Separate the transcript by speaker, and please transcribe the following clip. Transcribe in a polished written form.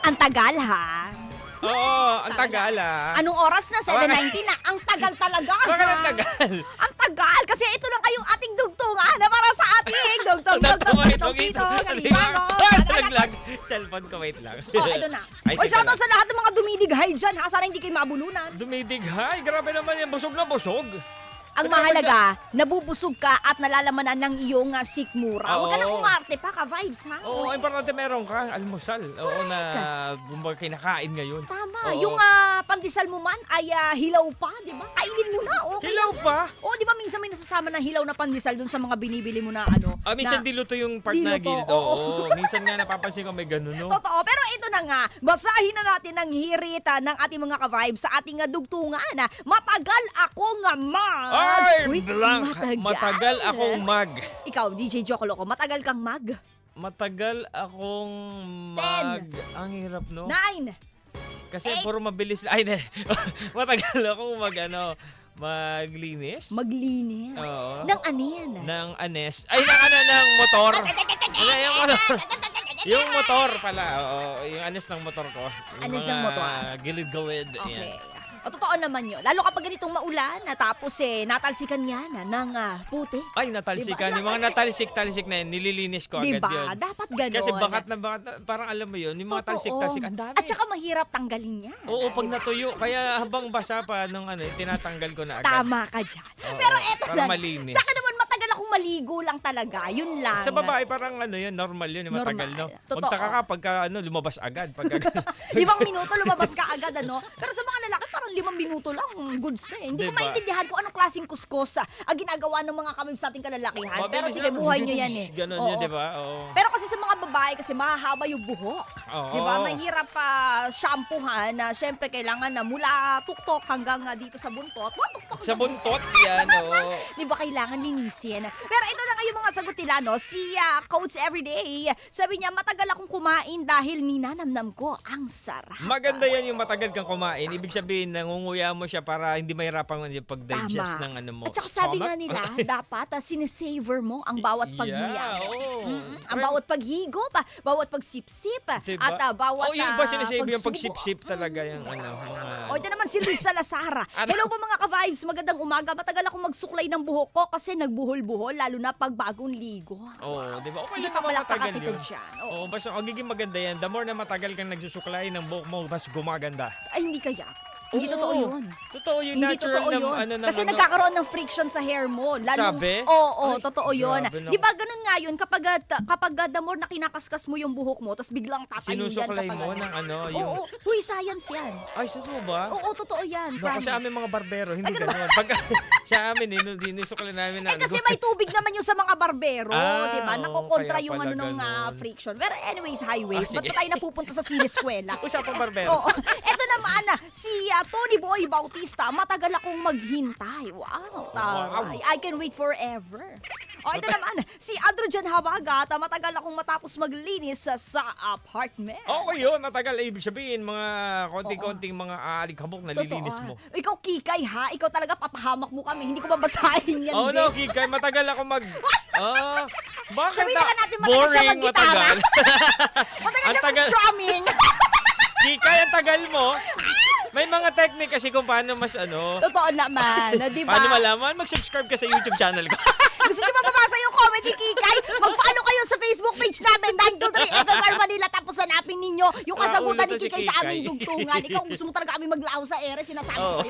Speaker 1: Ang tagal, ha?
Speaker 2: Oo, ang tagal
Speaker 1: Anong oras na? 7:19 na. Ang tagal talaga,
Speaker 2: Bakit
Speaker 1: ha?
Speaker 2: ang tagal?
Speaker 1: Ang tagal. Kasi ito lang kayong ating dugtungan na para sa ating dugtong dito. Kalibago.
Speaker 2: Naglag. Cellphone ko, wait lang.
Speaker 1: Oh, ito na.
Speaker 2: Ay,
Speaker 1: O,
Speaker 2: sige
Speaker 1: shoutout
Speaker 2: lang.
Speaker 1: sa lahat ng mga dumidighay dyan, ha? Sana hindi kayo mabulunan.
Speaker 2: Dumidighay. Grabe naman yan. Busog na busog.
Speaker 1: Ang mahalaga, nabubusog ka at nalalamanan ng iyong sikmura. Huwag ka nang
Speaker 2: Oo.
Speaker 1: umarte pa, ka-vibes, ha?
Speaker 2: Oo, importante meron ka almusal. Oo, na kinakain ngayon.
Speaker 1: Tama.
Speaker 2: Oo.
Speaker 1: Yung pandesal mo man ay hilaw pa, di ba? Kainin mo na, okay.
Speaker 2: Hilaw pa?
Speaker 1: O, di ba minsan may nasasama na hilaw na pandesal dun sa mga binibili mo na ano?
Speaker 2: Minsan
Speaker 1: na,
Speaker 2: diluto yung part na
Speaker 1: diluto,
Speaker 2: gilid.
Speaker 1: oo.
Speaker 2: Oo, minsan nga napapansin ko may ganun, no?
Speaker 1: Totoo. Pero ito na nga, basahin na natin ang hirita ng ating mga ka-vibes sa ating dugtungan. Matagal akong mag.
Speaker 2: Ay,
Speaker 1: Uy,
Speaker 2: blank. Matagal akong mag.
Speaker 1: Ikaw, DJ Jocoloco, matagal kang mag?
Speaker 2: Matagal akong mag. Ang hirap, no?
Speaker 1: 9.
Speaker 2: Kasi
Speaker 1: 8.
Speaker 2: puro mabilis. Ay, hindi. Matagal akong maglinis.
Speaker 1: Maglinis.
Speaker 2: Oo.
Speaker 1: Ng anin.
Speaker 2: Ng anes. Ay, ng motor. Yung motor. Yung motor pala. Oo, yung anes ng motor ko. Yung
Speaker 1: Anes
Speaker 2: mga
Speaker 1: ng motor.
Speaker 2: Gilid-gilid.
Speaker 1: Okay.
Speaker 2: Yan.
Speaker 1: O, totoo naman yun. Lalo kapag ganitong maulan, tapos natalsikan yan ng puti.
Speaker 2: Ay, natalsikan.
Speaker 1: Diba?
Speaker 2: Yung mga natalsik-talsik na yun, nililinis ko agad
Speaker 1: Diba?
Speaker 2: yun.
Speaker 1: Dapat ganon.
Speaker 2: Kasi bakat na bakat. Parang alam mo yun, yung mga
Speaker 1: Totoo.
Speaker 2: talsik-talsik, ang dami.
Speaker 1: At saka mahirap tanggalin yan.
Speaker 2: Oo, pag natuyo. Kaya habang basa pa nung tinatanggal ko na agad.
Speaker 1: Tama ka dyan.
Speaker 2: Oo,
Speaker 1: Pero eto
Speaker 2: para
Speaker 1: na.
Speaker 2: malinis.
Speaker 1: Sa akin naman, matagal akong maligo lang talaga. Yun lang.
Speaker 2: Sa babae, parang yun, normal yun, matagal, no?
Speaker 1: Normal. Totoo.
Speaker 2: Magtaka ka pagka lumabas agad.
Speaker 1: 5 minuto, lumabas ka agad, ano? Pero sa mga lalaki, parang 5 minuto lang, goods na eh. Hindi ko
Speaker 2: Diba?
Speaker 1: maintindihan kung anong klaseng kuskus ang ginagawa ng mga kamib sa ating kalalakihan. Pero
Speaker 2: Mabilis
Speaker 1: sige,
Speaker 2: lang.
Speaker 1: buhay nyo yan eh.
Speaker 2: Ganon
Speaker 1: Oo.
Speaker 2: yun, di ba? Oo.
Speaker 1: Pero kasi sa mga babae, kasi mahahaba yung buhok.
Speaker 2: Oo.
Speaker 1: Di ba? Mahirap shampoohan na syempre kailangan na mula tuktok hanggang dito sa buntot. Tuktok
Speaker 2: Sa buntot, yan, oo.
Speaker 1: Di ba kailangan linisin? Pero ito na nga yung mga sagot nila, no? Si Coach Everyday, sabi niya, matagal akong kumain dahil ninanamnam ko ang sarap.
Speaker 2: Maganda yan yung matagal kang kumain. Ibig sabihin, nangunguya mo siya para hindi mahirapan yung pag-digest ng ano mo.
Speaker 1: At saka sabi nga
Speaker 2: stomach.
Speaker 1: nila, dapat sinesavor mo ang bawat pagmiyag.
Speaker 2: Yeah, oo.
Speaker 1: Ang bawat paghigop, bawat pagsipsip,
Speaker 2: Diba?
Speaker 1: at bawat
Speaker 2: yung ba sinasave yung
Speaker 1: pagsubo.
Speaker 2: pagsipsip talaga yung mga...
Speaker 1: O, ito naman si Liz Salazar. Hello po mga ka-vibes, magandang umaga. Matagal akong magsuklay ng buhok ko kasi nagbuhol-buhol, lalo na pag bagong ligo.
Speaker 2: Oo, di ba? Okay
Speaker 1: Sige,
Speaker 2: lang naman
Speaker 1: papalakpakan
Speaker 2: matagal
Speaker 1: kita
Speaker 2: yun.
Speaker 1: dyan. Oo.
Speaker 2: Oo, basta magiging maganda yan. The more na matagal kang nagsusuklay ng buhok mo, mas gumaganda.
Speaker 1: Ay, hindi kaya. Hindi
Speaker 2: Oo,
Speaker 1: totoo yun.
Speaker 2: Totoo yun.
Speaker 1: Hindi
Speaker 2: Natural
Speaker 1: totoo
Speaker 2: na
Speaker 1: yun.
Speaker 2: ano
Speaker 1: Kasi
Speaker 2: ano.
Speaker 1: nagkakaroon ng friction sa hair mo. Lalo,
Speaker 2: Sabi?
Speaker 1: Oo,
Speaker 2: Ay,
Speaker 1: totoo yun.
Speaker 2: grabe naman.
Speaker 1: Di ba ganun nga yun, kapag the more na kinakaskas mo yung buhok mo, tapos biglang tatayo yan
Speaker 2: Sinusuklay
Speaker 1: kapag
Speaker 2: mo ng ano, yung...
Speaker 1: Oo, huy, science yan.
Speaker 2: Ay, sa mo ba?
Speaker 1: Oo, totoo yan.
Speaker 2: No,
Speaker 1: Promise.
Speaker 2: kasi amin mga barbero, hindi ganun. Pag sa amin, dinusuklay namin na.
Speaker 1: Kasi may tubig naman yung sa mga barbero, di ba?
Speaker 2: oo,
Speaker 1: Nakokontra
Speaker 2: kaya
Speaker 1: yung
Speaker 2: pala
Speaker 1: ano ng
Speaker 2: ganun.
Speaker 1: friction. Pero anyways, highways, ba't
Speaker 2: sige.
Speaker 1: pa tayo napupunta sa sineskwela?
Speaker 2: Usapang barbero.
Speaker 1: Oo. Eto naman, si Tony Boy Bautista, matagal akong maghintay. Wow, taray.
Speaker 2: Wow.
Speaker 1: I can wait forever. O, ito naman, si Androjan Hawagat, matagal akong matapos maglinis sa apartment.
Speaker 2: Okay yun, matagal. Ibig sabihin, mga konting-konting mga alikabok na lilinis mo.
Speaker 1: Ikaw, Kikay, ha? Ikaw talaga papahamak mo kami. Hindi ko babasahin yan,
Speaker 2: Oh
Speaker 1: babe.
Speaker 2: no, Kikay, matagal ako bakit
Speaker 1: Sabihin na lang natin matagal siya
Speaker 2: boring,
Speaker 1: mag-gitara.
Speaker 2: matagal.
Speaker 1: Matagal siya
Speaker 2: Ang tagal.
Speaker 1: mag-strumming.
Speaker 2: Kikay, ang tagal mo. May mga technique kasi kung paano mas
Speaker 1: Totoo naman, di ba?
Speaker 2: paano malaman? Mag-subscribe ka sa YouTube channel ko.
Speaker 1: Gusto niyo mababasa yung comment ni Kikay? Mag-follow kayo sa Facebook page namin, 923 FMR Manila. Tapos hanapin ninyo yung kasagutan ni
Speaker 2: Ulo to si
Speaker 1: Kikay sa aming
Speaker 2: Kikay.
Speaker 1: dugtungan. Ikaw gusto mo talaga kami maglaho sa ere, sinasabi ko
Speaker 2: Oo.
Speaker 1: sa'yo.